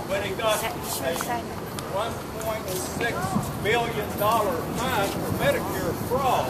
When he got a $1.6 billion fine for Medicare fraud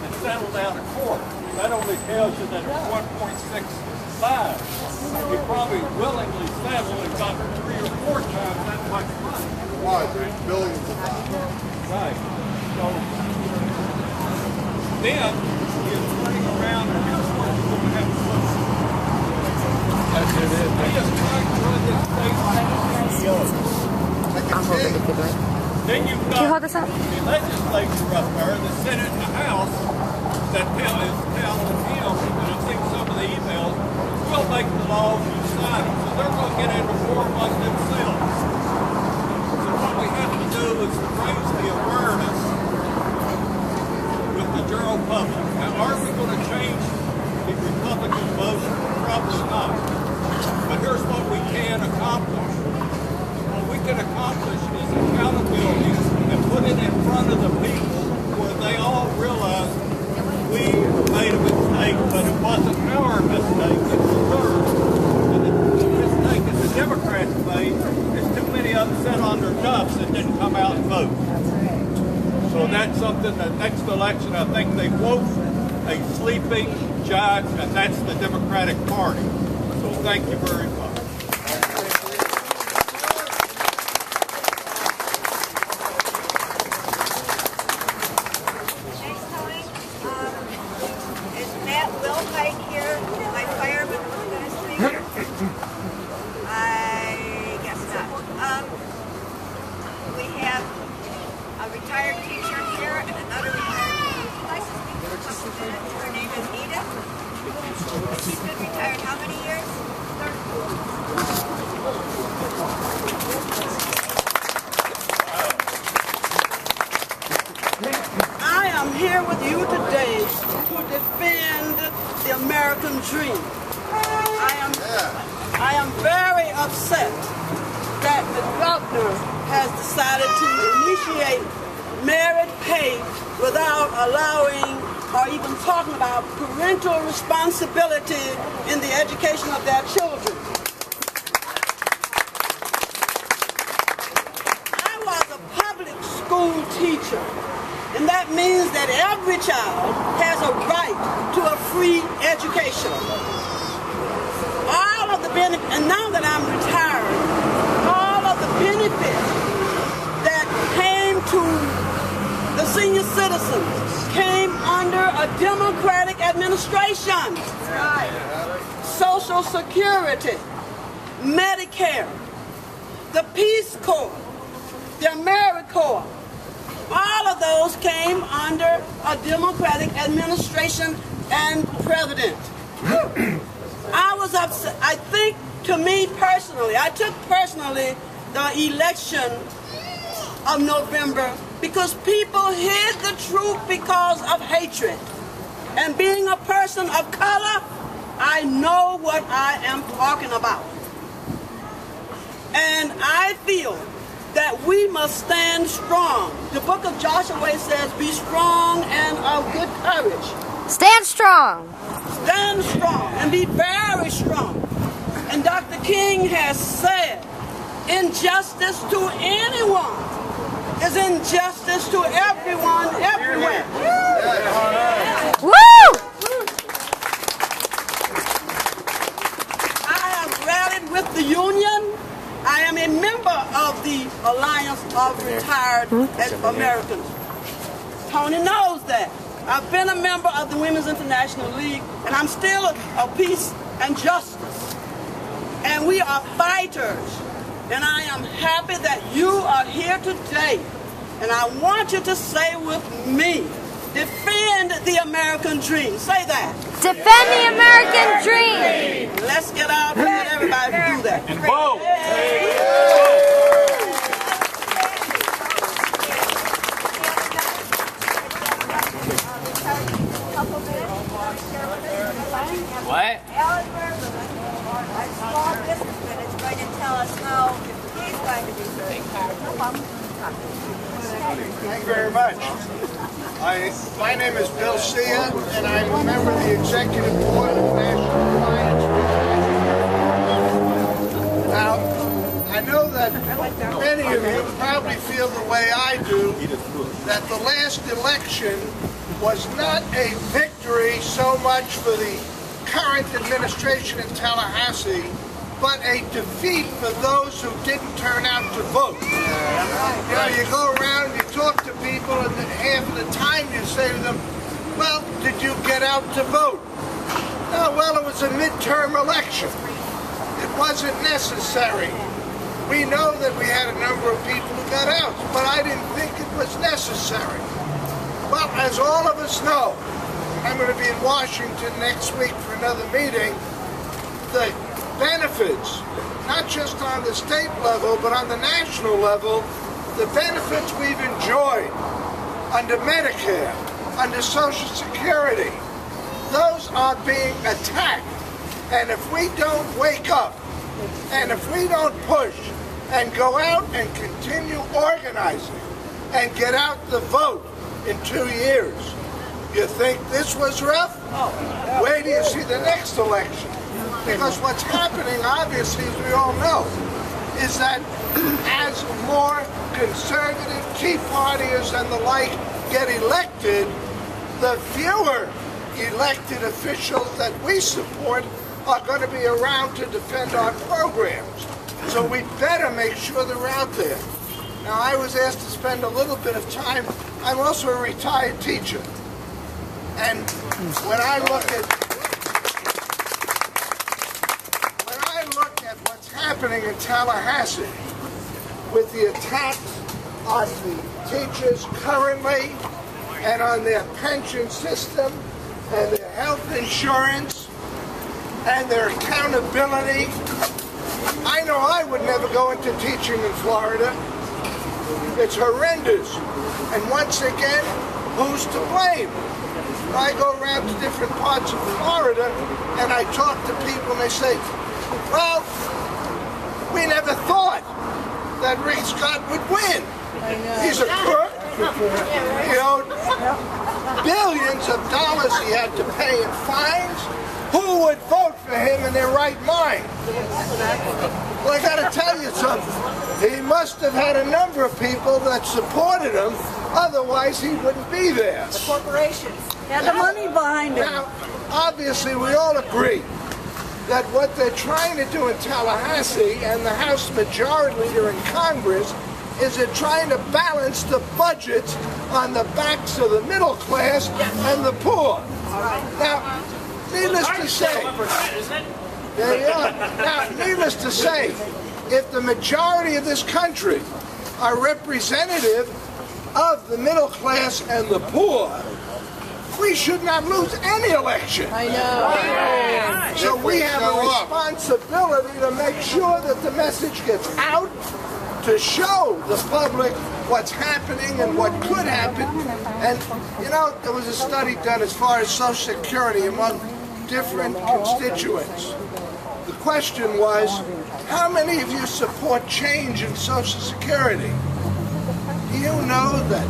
and settled out of court. That only tells you that it's 1.65. He probably willingly settled and got 3 or 4 times that much money. Why? There's billions of dollars. Right. So then he is turning around and here's what you're going to have to look at. He is trying to run this state like a CEO. Then you've got the legislature up there, the Senate and the House, that is telling him, and I've seen some of the emails, we'll make the laws, you sign them. So they're going to get into war among themselves. So what we have to do is raise the awareness with the general public. Now, are we going to change the Republican vote? Probably not. But here's what we can accomplish. What we can accomplish is accountability and put it in front of the people where they all realize we made a mistake, but it wasn't our mistake, it was theirs. And the mistake that the Democrats made is too many of them sat on their jobs that didn't come out and vote. So that's something that next election I think they woke a sleeping giant, and that's the Democratic Party. So thank you very much. Here with you today to defend the American dream. I am very upset that the governor has decided to initiate merit pay without allowing or even talking about parental responsibility in the education of their children. I was a public school teacher. And that means that every child has a right to a free education. All of the benefits, and now that I'm retired, all of the benefits that came to the senior citizens came under a Democratic administration. Right. Social Security, Medicare, the Peace Corps, the AmeriCorps. All of those came under a Democratic administration and president. I was upset. I think, to me personally, I took personally the election of November because people hid the truth because of hatred. And being a person of color, I know what I am talking about. And I feel that we must stand strong. The book of Joshua says, be strong and of good courage. Stand strong. Stand strong and be very strong. And Dr. King has said, injustice to anyone is injustice to everyone, everywhere. Woo! I have rallied with the union. I am a member of the Alliance of Retired Americans. Tony knows that. I've been a member of the Women's International League, and I'm still a peace and justice. And we are fighters. And I am happy that you are here today. And I want you to say with me, defend the American dream. Say that. Defend the American dream. Let's get out and let everybody do that. And vote. What? Alan Berman, our small businessman, is going to tell us how he's going to do things. No problem. Thank you very much. My name is Bill Sia, and I'm a member of the Executive Board of the National Alliance. Now, I know that many of you probably feel the way I do, that the last election was not a victory so much for the current administration in Tallahassee, but a defeat for those who didn't turn out to vote. You know, you go around, you talk to people, and half of the time you say to them, well, did you get out to vote? No, well, it was a midterm election. It wasn't necessary. We know that we had a number of people who got out, but I didn't think it was necessary. Well, as all of us know, I'm going to be in Washington next week for another meeting. The benefits, not just on the state level, but on the national level, the benefits we've enjoyed under Medicare, under Social Security, those are being attacked. And if we don't wake up, and if we don't push and go out and continue organizing and get out the vote in 2 years, you think this was rough? Wait till you see the next election. Because what's happening, obviously, as we all know, is that as more conservative Tea Partiers and the like get elected, the fewer elected officials that we support are going to be around to defend our programs. So we better make sure they're out there. Now, I was asked to spend a little bit of time. I'm also a retired teacher. And when I look at what's happening in Tallahassee with the attacks on the teachers currently and on their pension system and their health insurance and their accountability, I know I would never go into teaching in Florida. It's horrendous. And once again, who's to blame? I go around to different parts of Florida and I talk to people and they say, well, we never thought that Rick Scott would win. He's a crook. He owed billions of dollars he had to pay in fines. Who would vote for him in their right mind? Well, I got to tell you something. He must have had a number of people that supported him. Otherwise, he wouldn't be there. The corporations. Had the money behind him. Now, obviously, we all agree that what they're trying to do in Tallahassee and the House Majority Leader in Congress is they're trying to balance the budgets on the backs of the middle class and the poor. Now, needless to say, there you are. Now, needless to say, if the majority of this country are representative of the middle class and the poor, we should not lose any election. I know. So we have a responsibility to make sure that the message gets out, to show the public what's happening and what could happen. And, you know, there was a study done as far as Social Security among different constituents. The question was, how many of you support change in Social Security? Do you know that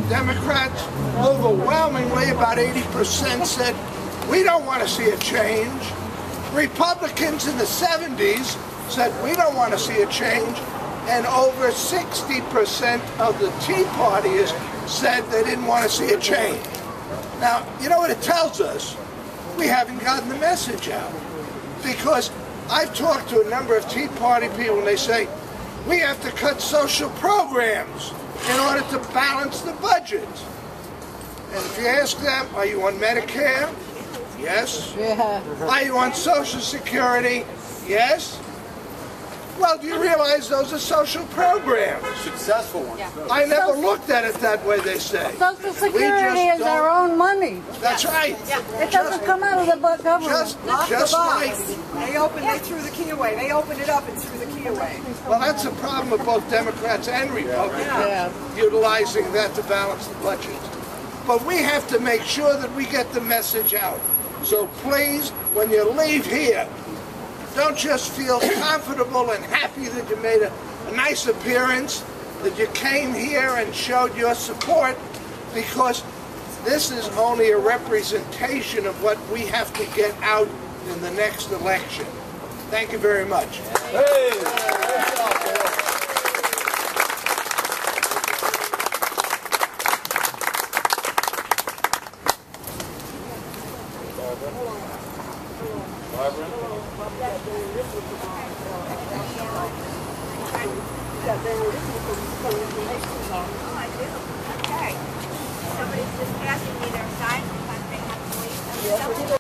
Democrats, overwhelmingly, about 80% said, we don't want to see a change. Republicans in the 70s said, we don't want to see a change. And over 60% of the Tea Partiers said they didn't want to see a change. Now, you know what it tells us? We haven't gotten the message out. Because I've talked to a number of Tea Party people and they say, we have to cut social programs in order to balance the budget. And if you ask them, are you on Medicare? Yes. Yeah. Are you on Social Security? Yes. Well, do you realize those are social programs? Successful ones. I never looked at it that way, they say. Social Security is our own money. That's right. It doesn't come out of the government. Just like... They threw the key away. They opened it up and threw the key away. Well, that's a problem with both Democrats and Republicans, utilizing that to balance the budget. But we have to make sure that we get the message out. So please, when you leave here, don't just feel comfortable and happy that you made a nice appearance, that you came here and showed your support. because this is only a representation of what we have to get out in the next election. Thank you very much. Oh, I do. Okay. Somebody's just passing me their sign because they have to leave.